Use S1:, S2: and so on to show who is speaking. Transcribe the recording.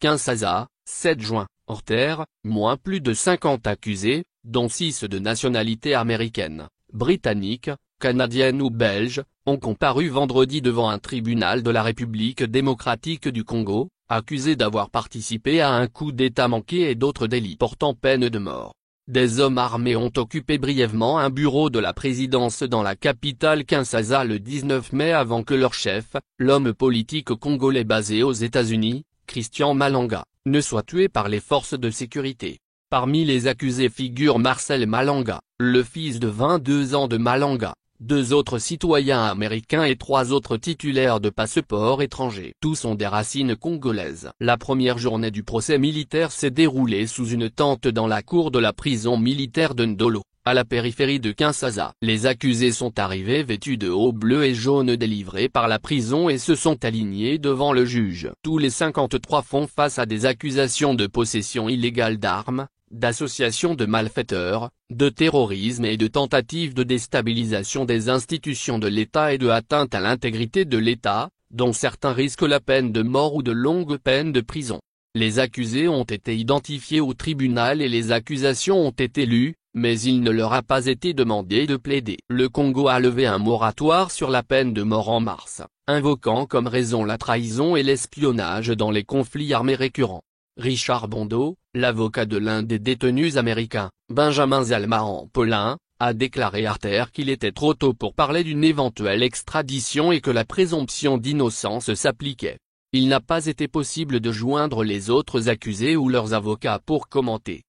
S1: Kinshasa, 7 juin, Orter, moins plus de 50 accusés, dont 6 de nationalité américaine, britannique, canadienne ou belge, ont comparu vendredi devant un tribunal de la République démocratique du Congo, accusés d'avoir participé à un coup d'État manqué et d'autres délits portant peine de mort. Des hommes armés ont occupé brièvement un bureau de la présidence dans la capitale Kinshasa le 19 mai avant que leur chef, l'homme politique congolais basé aux États-Unis, Christian Malanga, ne soit tué par les forces de sécurité. Parmi les accusés figure Marcel Malanga, le fils de 22 ans de Malanga, 2 autres citoyens américains et 3 autres titulaires de passeports étrangers. Tous ont des racines congolaises. La première journée du procès militaire s'est déroulée sous une tente dans la cour de la prison militaire de Ndolo, à la périphérie de Kinshasa. Les accusés sont arrivés vêtus de hauts bleus et jaunes délivrés par la prison et se sont alignés devant le juge. Tous les 53 font face à des accusations de possession illégale d'armes, d'association de malfaiteurs, de terrorisme et de tentative de déstabilisation des institutions de l'État et de atteinte à l'intégrité de l'État, dont certains risquent la peine de mort ou de longues peines de prison. Les accusés ont été identifiés au tribunal et les accusations ont été lues, mais il ne leur a pas été demandé de plaider. Le Congo a levé un moratoire sur la peine de mort en mars, invoquant comme raison la trahison et l'espionnage dans les conflits armés récurrents. Richard Bondo, l'avocat de l'un des détenus américains, Benjamin Zalma-Paulin, a déclaré à Arter qu'il était trop tôt pour parler d'une éventuelle extradition et que la présomption d'innocence s'appliquait. Il n'a pas été possible de joindre les autres accusés ou leurs avocats pour commenter.